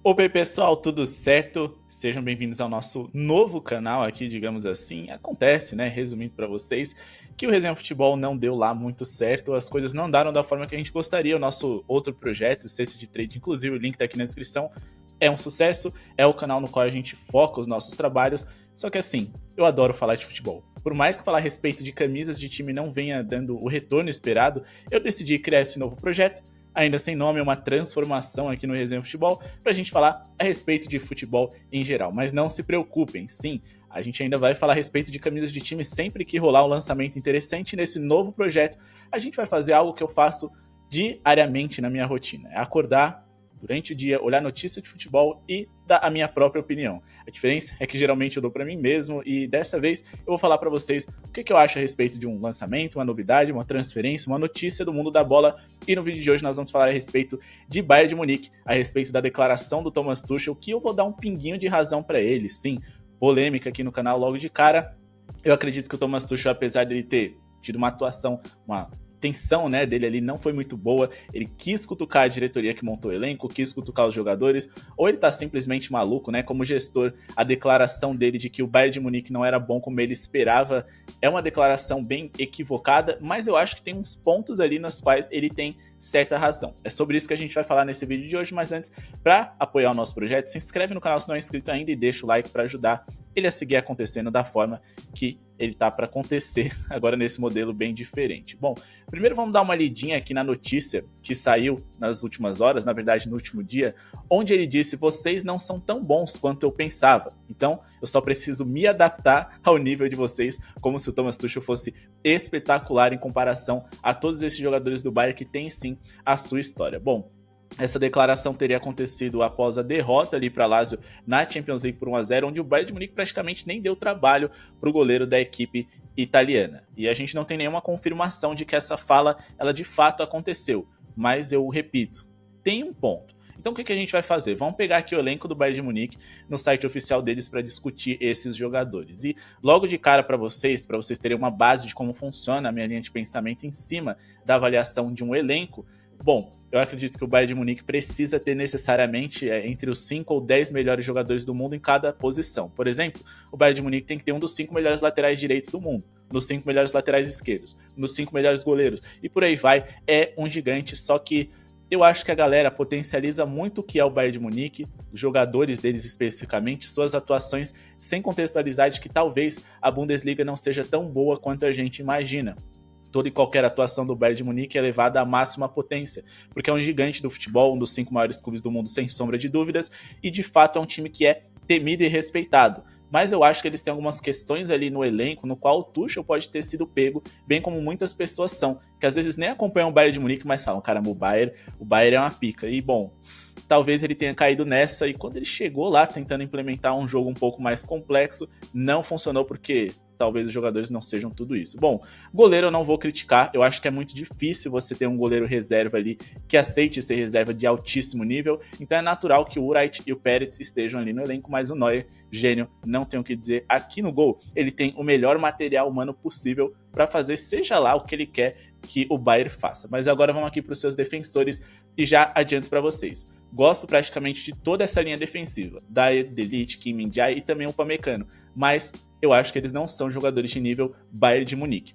Opa, aí, pessoal, tudo certo? Sejam bem-vindos ao nosso novo canal aqui, digamos assim. Acontece, né, resumindo para vocês, que o Resenha Futebol não deu lá muito certo, as coisas não andaram da forma que a gente gostaria. O nosso outro projeto, Cesta de Trade, inclusive o link tá aqui na descrição, é um sucesso, é o canal no qual a gente foca os nossos trabalhos. Só que assim, eu adoro falar de futebol. Por mais que falar a respeito de camisas de time não venha dando o retorno esperado, eu decidi criar esse novo projeto, ainda sem nome, uma transformação aqui no Resenha Futebol, para a gente falar a respeito de futebol em geral. Mas não se preocupem, sim, a gente ainda vai falar a respeito de camisas de time sempre que rolar um lançamento interessante nesse novo projeto. A gente vai fazer algo que eu faço diariamente na minha rotina, é acordar durante o dia, olhar notícia de futebol e dar a minha própria opinião. A diferença é que geralmente eu dou para mim mesmo e dessa vez eu vou falar para vocês o que eu acho a respeito de um lançamento, uma novidade, uma transferência, uma notícia do mundo da bola. E no vídeo de hoje nós vamos falar a respeito de Bayern de Munique, a respeito da declaração do Thomas Tuchel, que eu vou dar um pinguinho de razão para ele. Sim, polêmica aqui no canal logo de cara. Eu acredito que o Thomas Tuchel, apesar de ele ter tido uma atuação, uma intenção, né, dele ali não foi muito boa, ele quis cutucar a diretoria que montou o elenco, quis cutucar os jogadores, ou ele tá simplesmente maluco, né, como gestor. A declaração dele de que o Bayern de Munique não era bom como ele esperava é uma declaração bem equivocada, mas eu acho que tem uns pontos ali nos quais ele tem certa razão. É sobre isso que a gente vai falar nesse vídeo de hoje, mas antes, para apoiar o nosso projeto, se inscreve no canal se não é inscrito ainda e deixa o like para ajudar ele a seguir acontecendo da forma que ele tá para acontecer agora nesse modelo bem diferente. Bom, primeiro vamos dar uma lidinha aqui na notícia que saiu nas últimas horas, na verdade no último dia, onde ele disse: vocês não são tão bons quanto eu pensava, então eu só preciso me adaptar ao nível de vocês, como se o Thomas Tuchel fosse espetacular em comparação a todos esses jogadores do Bayern que têm sim a sua história. Bom, essa declaração teria acontecido após a derrota ali para Lazio na Champions League por 1-0, onde o Bayern de Munique praticamente nem deu trabalho para o goleiro da equipe italiana. E a gente não tem nenhuma confirmação de que essa fala ela de fato aconteceu, mas eu repito, tem um ponto. Então o que a gente vai fazer? Vamos pegar aqui o elenco do Bayern de Munique no site oficial deles para discutir esses jogadores. E logo de cara para vocês terem uma base de como funciona a minha linha de pensamento em cima da avaliação de um elenco, bom, eu acredito que o Bayern de Munique precisa ter necessariamente entre os 5 ou 10 melhores jogadores do mundo em cada posição. Por exemplo, o Bayern de Munique tem que ter um dos 5 melhores laterais direitos do mundo, nos 5 melhores laterais esquerdos, nos 5 melhores goleiros, e por aí vai. É um gigante, só que eu acho que a galera potencializa muito o que é o Bayern de Munique, os jogadores deles especificamente, suas atuações, sem contextualizar de que talvez a Bundesliga não seja tão boa quanto a gente imagina. Toda e qualquer atuação do Bayern de Munique é levada à máxima potência, porque é um gigante do futebol, um dos 5 maiores clubes do mundo, sem sombra de dúvidas, e de fato é um time que é temido e respeitado. Mas eu acho que eles têm algumas questões ali no elenco, no qual o Tuchel pode ter sido pego, bem como muitas pessoas são, que às vezes nem acompanham o Bayern de Munique, mas falam: caramba, o Bayern é uma pica. E bom, talvez ele tenha caído nessa, e quando ele chegou lá tentando implementar um jogo um pouco mais complexo, não funcionou porque talvez os jogadores não sejam tudo isso. Bom, goleiro eu não vou criticar, eu acho que é muito difícil você ter um goleiro reserva ali que aceite ser reserva de altíssimo nível, então é natural que o Wright e o Peretz estejam ali no elenco, mas o Neuer, gênio, não tenho o que dizer. Aqui no gol, ele tem o melhor material humano possível para fazer seja lá o que ele quer que o Bayern faça. Mas agora vamos aqui para os seus defensores e já adianto para vocês. Gosto praticamente de toda essa linha defensiva, Dyer, De Ligt, Kim Min-jae e também o Upamecano, mas eu acho que eles não são jogadores de nível Bayern de Munique.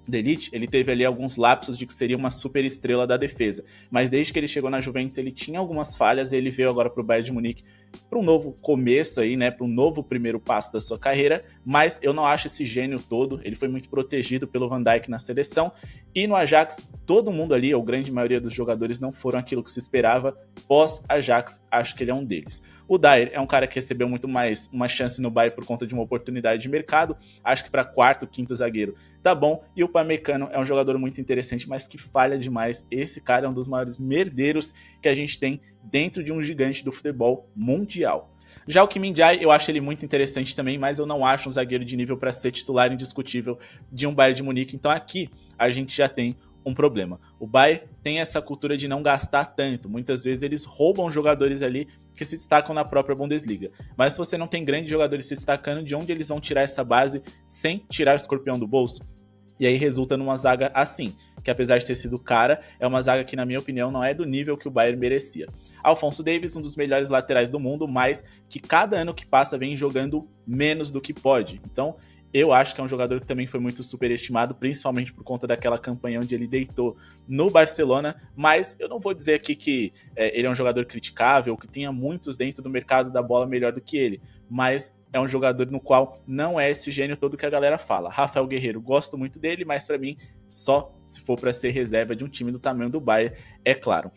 De Ligt, ele teve ali alguns lapsos de que seria uma super estrela da defesa, mas desde que ele chegou na Juventus ele tinha algumas falhas e ele veio agora para o Bayern de Munique para um novo começo aí, né, para um novo primeiro passo da sua carreira, mas eu não acho esse gênio todo. Ele foi muito protegido pelo Van Dijk na seleção, e no Ajax todo mundo ali, ou grande maioria dos jogadores, não foram aquilo que se esperava. Pós-Ajax, acho que ele é um deles. O Dyer é um cara que recebeu muito mais uma chance no Bayern por conta de uma oportunidade de mercado, acho que para quarto, quinto zagueiro tá bom, e o Upamecano é um jogador muito interessante, mas que falha demais. Esse cara é um dos maiores merdeiros que a gente tem dentro de um gigante do futebol mundial. Já o Kim Min-jae, eu acho ele muito interessante também, mas eu não acho um zagueiro de nível para ser titular indiscutível de um Bayern de Munique, então aqui a gente já tem um problema. O Bayern tem essa cultura de não gastar tanto, muitas vezes eles roubam jogadores ali que se destacam na própria Bundesliga, mas se você não tem grandes jogadores se destacando, de onde eles vão tirar essa base sem tirar o escorpião do bolso? E aí resulta numa zaga assim, que apesar de ter sido cara, é uma zaga que, na minha opinião, não é do nível que o Bayern merecia. Alphonso Davies, um dos melhores laterais do mundo, mas que cada ano que passa vem jogando menos do que pode. Então, eu acho que é um jogador que também foi muito superestimado, principalmente por conta daquela campanha onde ele deitou no Barcelona, mas eu não vou dizer aqui que ele é um jogador criticável, que tenha muitos dentro do mercado da bola melhor do que ele, mas é um jogador no qual não é esse gênio todo que a galera fala. Rafael Guerreiro, gosto muito dele, mas para mim, só se for para ser reserva de um time do tamanho do Bayern, é claro.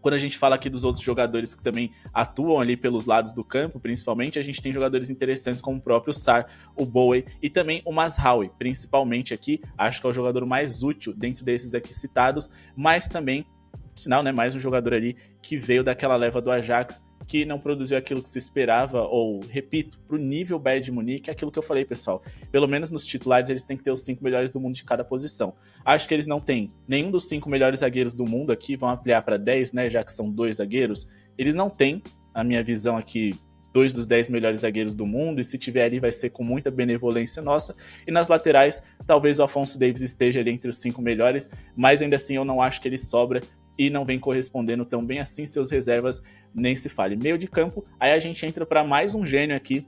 Quando a gente fala aqui dos outros jogadores que também atuam ali pelos lados do campo, principalmente, a gente tem jogadores interessantes como o próprio Sarr, o Bowie e também o Mazraoui, principalmente aqui, acho que é o jogador mais útil dentro desses aqui citados, mas também, sinal, né, mais um jogador ali que veio daquela leva do Ajax, que não produziu aquilo que se esperava, ou, repito, pro nível Bayern de Munique, é aquilo que eu falei, pessoal. Pelo menos nos titulares, eles têm que ter os 5 melhores do mundo de cada posição. Acho que eles não têm nenhum dos 5 melhores zagueiros do mundo aqui, vão ampliar para 10, né, já que são 2 zagueiros. Eles não têm, a minha visão aqui, 2 dos 10 melhores zagueiros do mundo, e se tiver ali vai ser com muita benevolência nossa. E nas laterais, talvez o Alphonso Davies esteja ali entre os 5 melhores, mas ainda assim eu não acho que ele sobra e não vem correspondendo tão bem assim, seus reservas nem se fale. Meio de campo, aí a gente entra para mais um gênio aqui,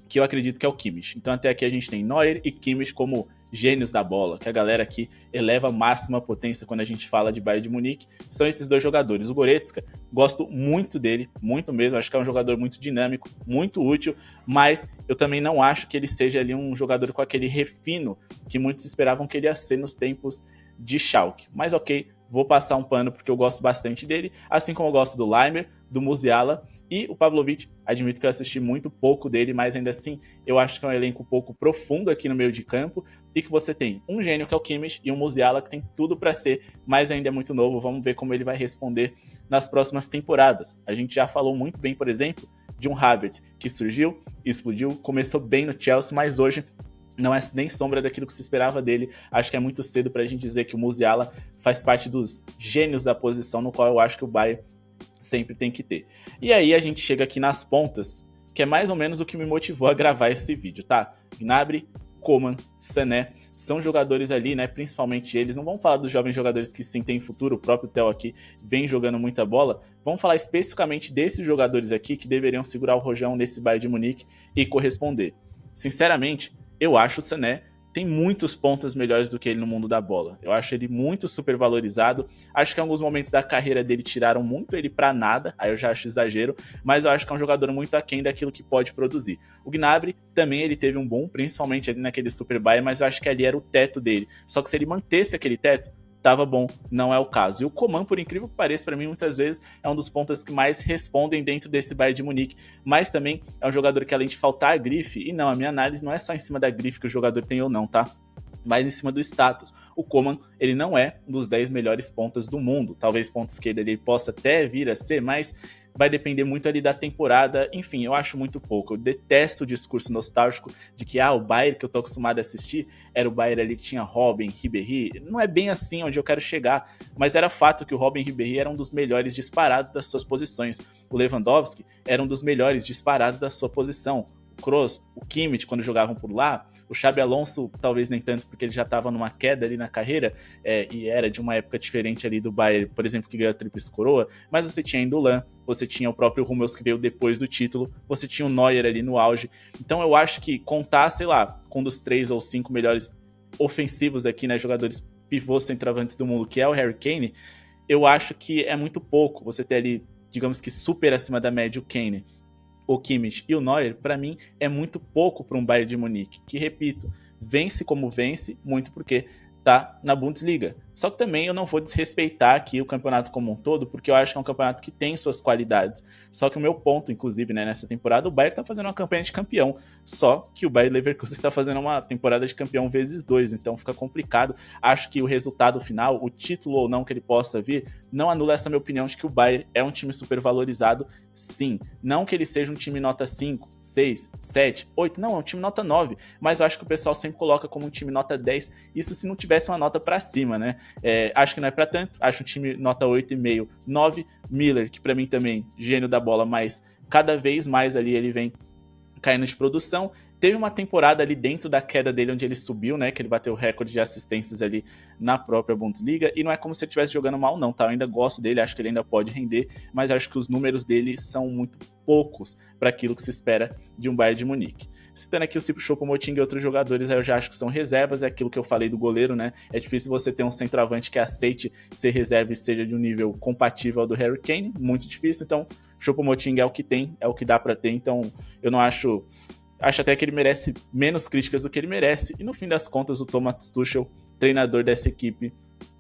que eu acredito que é o Kimmich. Então até aqui a gente tem Neuer e Kimmich como gênios da bola, que a galera aqui eleva a máxima potência quando a gente fala de Bayern de Munique. São esses dois jogadores. O Goretzka, gosto muito dele, muito mesmo, acho que é um jogador muito dinâmico, muito útil, mas eu também não acho que ele seja ali um jogador com aquele refino que muitos esperavam que ele ia ser nos tempos de Schalke. Mas ok, vou passar um pano porque eu gosto bastante dele, assim como eu gosto do Leimer, do Musiala e o Pavlovic. Admito que eu assisti muito pouco dele, mas ainda assim eu acho que é um elenco um pouco profundo aqui no meio de campo e que você tem um gênio que é o Kimmich e um Musiala que tem tudo para ser, mas ainda é muito novo. Vamos ver como ele vai responder nas próximas temporadas. A gente já falou muito bem, por exemplo, de um Havertz que surgiu, explodiu, começou bem no Chelsea, mas hoje não é nem sombra daquilo que se esperava dele. Acho que é muito cedo pra gente dizer que o Musiala faz parte dos gênios da posição, no qual eu acho que o Bayern sempre tem que ter. E aí a gente chega aqui nas pontas, que é mais ou menos o que me motivou a gravar esse vídeo, tá? Gnabry, Coman, Sané, são jogadores ali, né, principalmente eles, não vamos falar dos jovens jogadores que sim têm futuro, o próprio Theo aqui vem jogando muita bola, vamos falar especificamente desses jogadores aqui que deveriam segurar o rojão nesse Bayern de Munique e corresponder. Sinceramente, eu acho o Sané tem muitos pontos melhores do que ele no mundo da bola. Eu acho ele muito supervalorizado. Acho que em alguns momentos da carreira dele tiraram muito ele pra nada, aí eu já acho exagero, mas eu acho que é um jogador muito aquém daquilo que pode produzir. O Gnabry também ele teve um boom, principalmente ali naquele Super Bayern, mas eu acho que ali era o teto dele. Só que se ele mantesse aquele teto, tava bom, não é o caso. E o Coman, por incrível que pareça, para mim, muitas vezes é um dos pontas que mais respondem dentro desse Bayern de Munique, mas também é um jogador que, além de faltar a grife, e não, a minha análise não é só em cima da grife que o jogador tem ou não, tá? Mas em cima do status. O Coman, ele não é um dos 10 melhores pontas do mundo. Talvez ponta esquerda ele possa até vir a ser, mas vai depender muito ali da temporada. Enfim, eu acho muito pouco. Eu detesto o discurso nostálgico de que o Bayern que eu tô acostumado a assistir era o Bayern ali que tinha Robben, Ribéry. Não é bem assim onde eu quero chegar, mas era fato que o Robben e Ribéry era um dos melhores disparados das suas posições. O Lewandowski era um dos melhores disparados da sua posição. Kroos, o Kimmich, quando jogavam por lá, o Xabi Alonso, talvez nem tanto, porque ele já estava numa queda ali na carreira, e era de uma época diferente ali do Bayern, por exemplo, que ganhou a Tríplice Coroa, mas você tinha Gundogan, você tinha o próprio Hummels que veio depois do título, você tinha o Neuer ali no auge, então eu acho que contar, sei lá, com um dos 3 ou 5 melhores ofensivos aqui, né, jogadores pivôs centroavantes do mundo, que é o Harry Kane, eu acho que é muito pouco você ter ali, digamos que super acima da média o Kane, o Kimmich e o Neuer, para mim, é muito pouco para um Bayern de Munique, que, repito, vence como vence, muito porque tá na Bundesliga. Só que também eu não vou desrespeitar aqui o campeonato como um todo, porque eu acho que é um campeonato que tem suas qualidades. Só que o meu ponto, inclusive, né, nessa temporada, o Bayern tá fazendo uma campanha de campeão. Só que o Bayer Leverkusen tá fazendo uma temporada de campeão vezes 2, então fica complicado. Acho que o resultado final, o título ou não que ele possa vir, não anula essa minha opinião de que o Bayern é um time super valorizado, sim. Não que ele seja um time nota 5, 6, 7, 8, não, é um time nota 9, mas eu acho que o pessoal sempre coloca como um time nota 10, isso se não tivesse uma nota pra cima, né? Acho que não é pra tanto, acho um time nota 8,5, 9, Miller, que pra mim também, gênio da bola, mas cada vez mais ali ele vem caindo de produção, teve uma temporada ali dentro da queda dele onde ele subiu, né, que ele bateu o recorde de assistências ali na própria Bundesliga, e não é como se ele estivesse jogando mal não, tá? Eu ainda gosto dele, acho que ele ainda pode render, mas acho que os números dele são muito poucos para aquilo que se espera de um Bayern de Munique. Citando aqui o Choupo-Moting e outros jogadores, aí eu já acho que são reservas, é aquilo que eu falei do goleiro, né? É difícil você ter um centroavante que aceite ser reserva e seja de um nível compatível ao do Harry Kane, muito difícil, então Choupo-Moting é o que tem, é o que dá para ter, então eu não acho até que ele merece menos críticas do que ele merece. E no fim das contas, o Thomas Tuchel, treinador dessa equipe,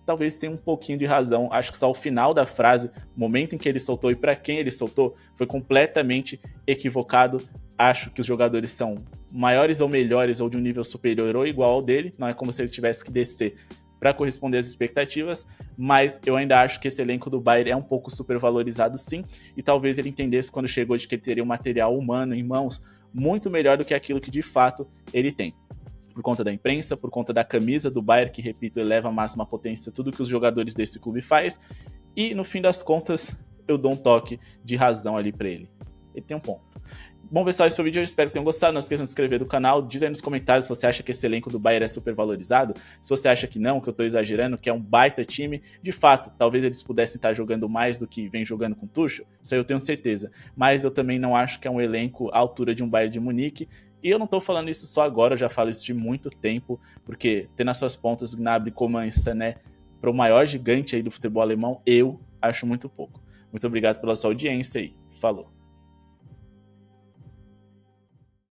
talvez tenha um pouquinho de razão. Acho que só o final da frase, o momento em que ele soltou e para quem ele soltou, foi completamente equivocado. Acho que os jogadores são maiores ou melhores ou de um nível superior ou igual ao dele. Não é como se ele tivesse que descer para corresponder às expectativas, mas eu ainda acho que esse elenco do Bayern é um pouco supervalorizado sim, e talvez ele entendesse quando chegou de que ele teria um material humano em mãos muito melhor do que aquilo que de fato ele tem. Por conta da imprensa, por conta da camisa do Bayern, que, repito, eleva a máxima potência tudo que os jogadores desse clube faz, e no fim das contas eu dou um toque de razão ali para ele. Ele tem um ponto. Bom, pessoal, esse foi o vídeo, eu espero que tenham gostado. Não esqueçam de se inscrever no canal, diz aí nos comentários se você acha que esse elenco do Bayern é super valorizado, se você acha que não, que eu tô exagerando, que é um baita time. De fato, talvez eles pudessem estar jogando mais do que vem jogando com o Tuchel, isso aí eu tenho certeza, mas eu também não acho que é um elenco à altura de um Bayern de Munique, e eu não tô falando isso só agora, eu já falo isso de muito tempo, porque ter nas suas pontas Gnabry, Coman e Sané para o maior gigante aí do futebol alemão, eu acho muito pouco. Muito obrigado pela sua audiência e falou!